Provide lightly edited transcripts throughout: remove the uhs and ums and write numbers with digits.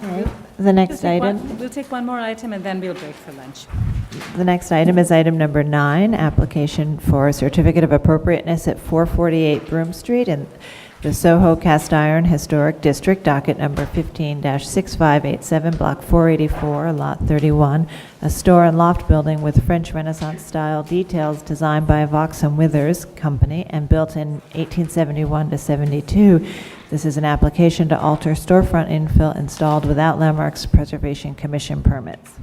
Okay. The next item. We'll take one more item and then we'll break for lunch. The next item is item number 9, application for a certificate of appropriateness at 448 Broome Street in the Soho Cast Iron Historic District, docket number 15-6587, block 484, lot 31, a store and loft building with French Renaissance style details designed by Vox and Withers Company and built in 1871 to 72. This is an application to alter storefront infill installed without Landmarks Preservation Commission permits.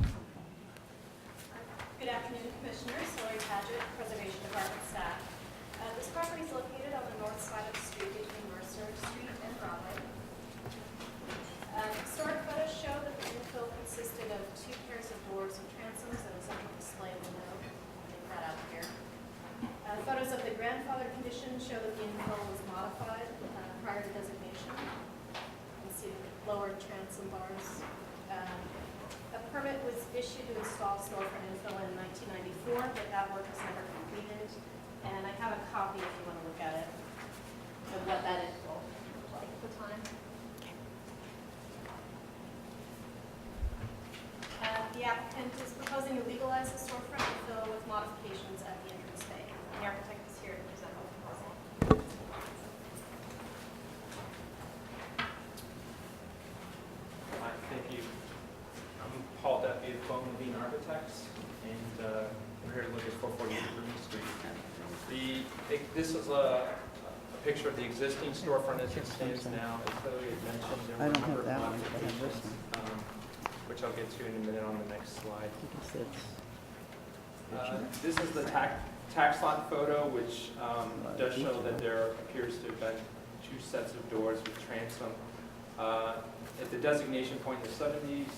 Good afternoon, Commissioners. Hillary Paget, Preservation Department staff. This property is located on the north side of the street between Mercer Street and Broadway. Historic photos show that the infill consisted of 2 pairs of doors with transoms and a central display window. Take that out here. Photos of the grandfather condition show that the infill was modified prior to designation. You can see the lower transom bars. A permit was issued to install storefront infill in 1994, but that work was never completed. And I have a copy if you want to look at it, of what that infill looked like at the time. The applicant is proposing to legalize the storefront infill with modifications at the entrance bay. The architect is here to present the proposal. Hi, thank you. I'm Paul Duffy of Broome Architects, and we're here to look at 448 Broome Street. This is a picture of the existing storefront as it stands now. As Hillary had mentioned, there were a number of modifications, which I'll get to in a minute on the next slide. This is the tax lot photo, which does show that there appears to have been 2 sets of doors with transom. At the designation point in the 70s,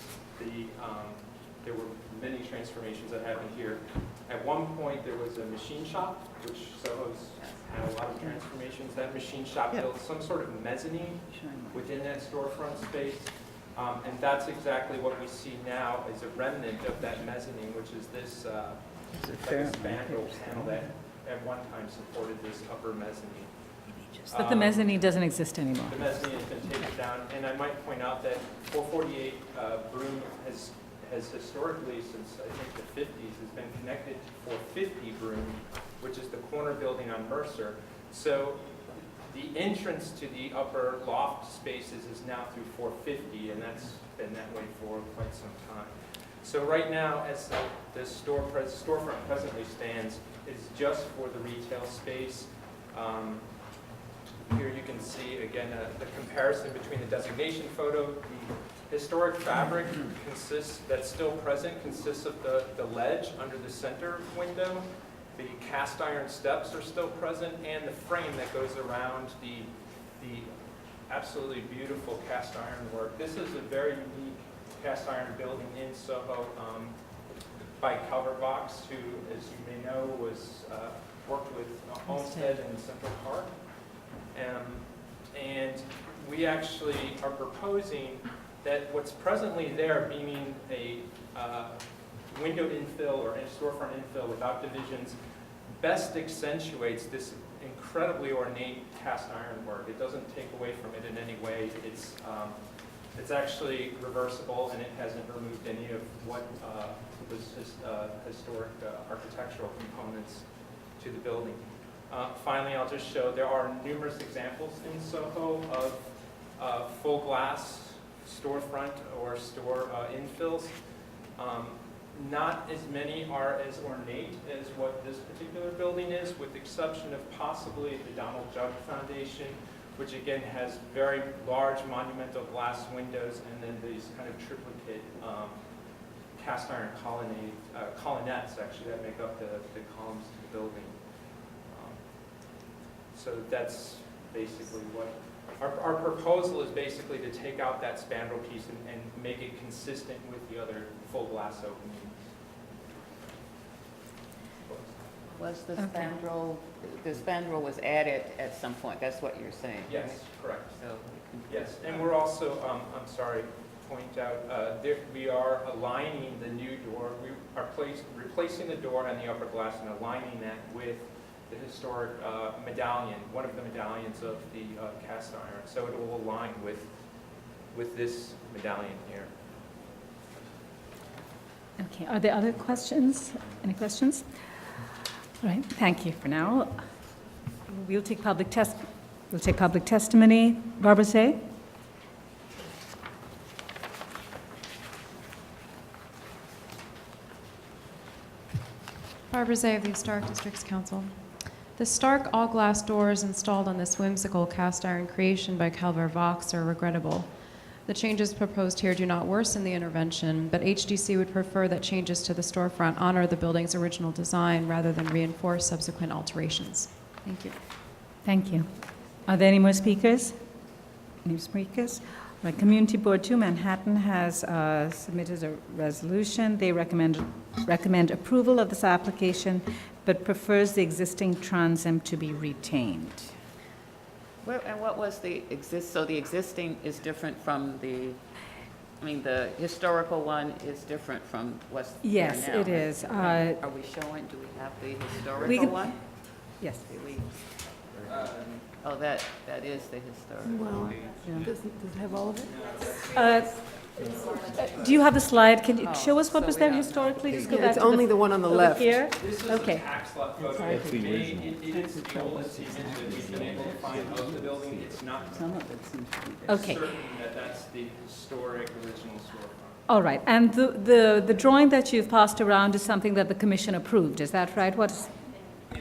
there were many transformations that happened here. At one point, there was a machine shop, which Soho's had a lot of transformations. That machine shop built some sort of mezzanine within that storefront space. And that's exactly what we see now as a remnant of that mezzanine, which is this like a spandrel panel that at one time supported this upper mezzanine. But the mezzanine doesn't exist anymore. The mezzanine has been taken down, and I might point out that 448 Broome has historically, since I think the 50s, has been connected to 450 Broome, which is the corner building on Mercer. So the entrance to the upper loft spaces is now through 450, and that's been that way for quite some time. So right now, as the storefront presently stands, it's just for the retail space. Here you can see, again, the comparison between the designation photo. The historic fabric that's still present consists of the ledge under the center window. The cast iron steps are still present, and the frame that goes around the absolutely beautiful cast iron work. This is a very unique cast iron building in Soho by Calvert-Vox, who, as you may know, was worked with Homestead in Central Park. And we actually are proposing that what's presently there, meaning a window infill or a storefront infill without divisions, best accentuates this incredibly ornate cast iron work. It doesn't take away from it in any way. It's actually reversible, and it hasn't removed any of what was historic architectural components to the building. Finally, I'll just show there are numerous examples in Soho of full glass storefront or store infills. Not as many are as ornate as what this particular building is, with the exception of possibly the Donald Judd Foundation, which again has very large monumental glass windows and then these kind of triplicate cast iron colonnettes actually that make up the columns to the building. So that's basically what our proposal is, basically to take out that spandrel piece and make it consistent with the other full glass openings. Was the spandrel was added at some point, that's what you're saying, right? Yes, correct. So, Yes, and we're also, I'm sorry, point out, we are aligning the new door. We are replacing the door and the upper glass and aligning that with the historic medallion, one of the medallions of the cast iron. So it will align with with this medallion here. Okay, are there other questions? Any questions? All right, thank you for now. We'll take public testimony. Barbara Say? Barbara Zay of the Historic Districts Council. The stark all-glass doors installed on this whimsical cast-iron creation by Calvert Vaux are regrettable. The changes proposed here do not worsen the intervention, but HDC would prefer that changes to the storefront honor the building's original design rather than reinforce subsequent alterations. Thank you. Thank you. Are there any more speakers? Any speakers? Right, Community Board 2 Manhattan has submitted a resolution. They recommend approval of this application, but prefers the existing transom to be retained. And what was so the existing is different from the historical one is different from what's there Yes, now, it right? is. Are we showing, do we have the historical can- one? Yes. Do we- Oh, that is the historical. Well, does it have all of it? Do you have the slide? Can you Oh, show us what so was we there don't- historically? Just go Yeah, back it's to only the one on the over left. here. This is Okay. a tax lot photo. It is the oldest image that we've been able to find of the building. It's not Okay. certain that that's the historic original storefront. All right. And the drawing that you've passed around is something that the commission approved. Is that right? What's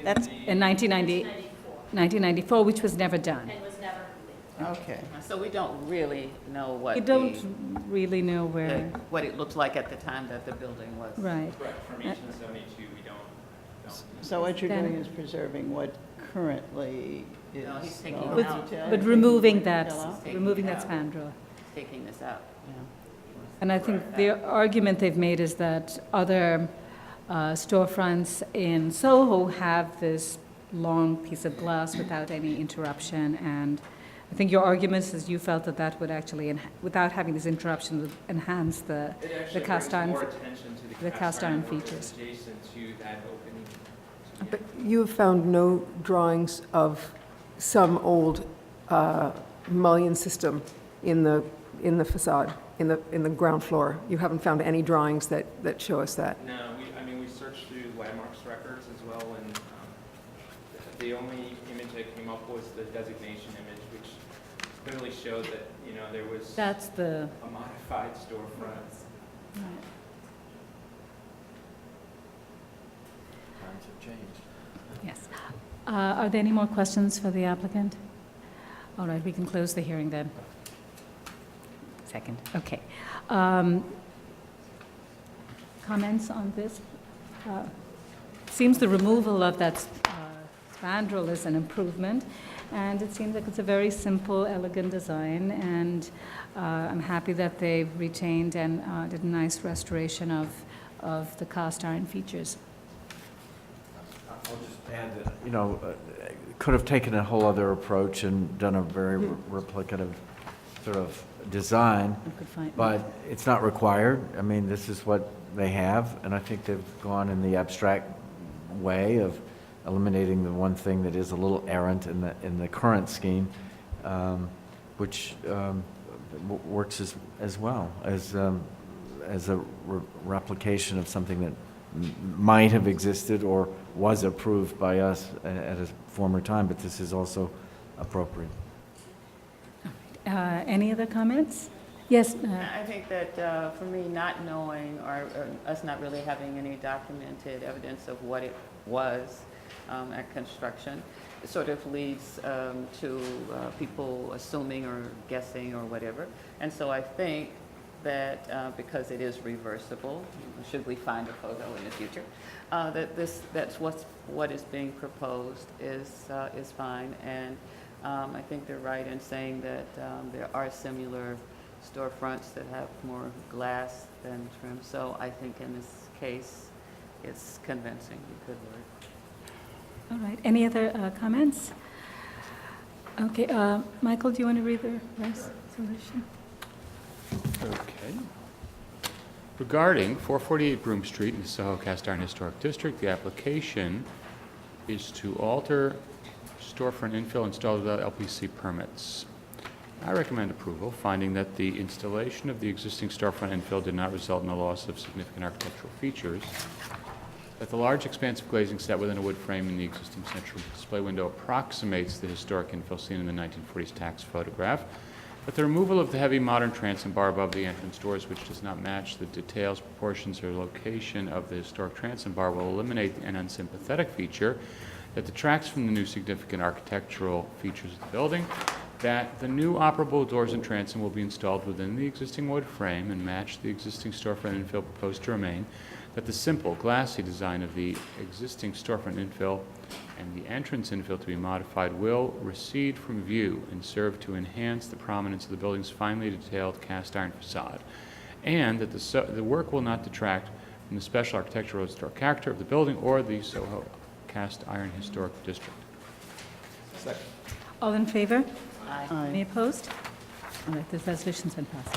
that's in 1994, which was never done. And was never completed. Okay. So we don't really know what You don't really know where. what it looked like at the time that the building was. Right. Correct, from 1872, we don't. So what you're Then- doing is preserving what currently is. No, he's taking all it With- out. detailed. But removing that, Taking it removing out. that spandrel. Taking this out, And I think the argument they've made is that other storefronts in Soho have this long piece of glass without any interruption, and I think your argument is you felt that that would actually, without having this interruption, would enhance the It actually cast brings iron, more attention to the cast iron work features. adjacent to that opening. But you have found no drawings of some old mullion system in the facade, in the ground floor? You haven't found any drawings that show us that? No, we searched through landmarks records as well, and the only image that came up was the designation image, which clearly showed that, there was That's the, a modified storefront. Times have changed. yes. Are there any more questions for the applicant? All right, we can close the hearing then. Second, okay. Comments on this? Seems the removal of that spandrel is an improvement, and it seems like it's a very simple, elegant design, and I'm happy that they've retained and did a nice restoration of the cast iron features. I'll just add that, could have taken a whole other approach and done a very replicative sort of design, I could find. but it's not required. I mean, this is what they have, and I think they've gone in the abstract way of eliminating the one thing that is a little errant in the current scheme, which works as well as a replication of something that might have existed or was approved by us at a former time, but this is also appropriate. Any other comments? Yes, I think that for me, not knowing or us not really having any documented evidence of what it was at construction, it sort of leads to people assuming or guessing or whatever. And so I think that because it is reversible, should we find a photo in the future, that's what is being proposed is fine. And I think they're right in saying that there are similar storefronts that have more glass than trim. So I think in this case, it's convincing. It could work. all right. Any other comments? Okay, Michael, do you want to read the resolution? Okay. Regarding 448 Broome Street in the Soho Cast Iron Historic District, the application is to alter storefront infill installed without LPC permits. I recommend approval, finding that the installation of the existing storefront infill did not result in the loss of significant architectural features, that the large expansive glazing set within a wood frame in the existing central display window approximates the historic infill seen in the 1940s tax photograph, that the removal of the heavy modern transom bar above the entrance doors, which does not match the details, proportions, or location of the historic transom bar, will eliminate an unsympathetic feature that detracts from the new significant architectural features of the building, that the new operable doors and transom will be installed within the existing wood frame and match the existing storefront infill proposed to remain, that the simple, glassy design of the existing storefront infill and the entrance infill to be modified will recede from view and serve to enhance the prominence of the building's finely detailed cast iron facade, and that the work will not detract from the special architectural historic character of the building or the Soho Cast Iron Historic District. All in favor? Aye. Any opposed? All right, this resolution's been passed.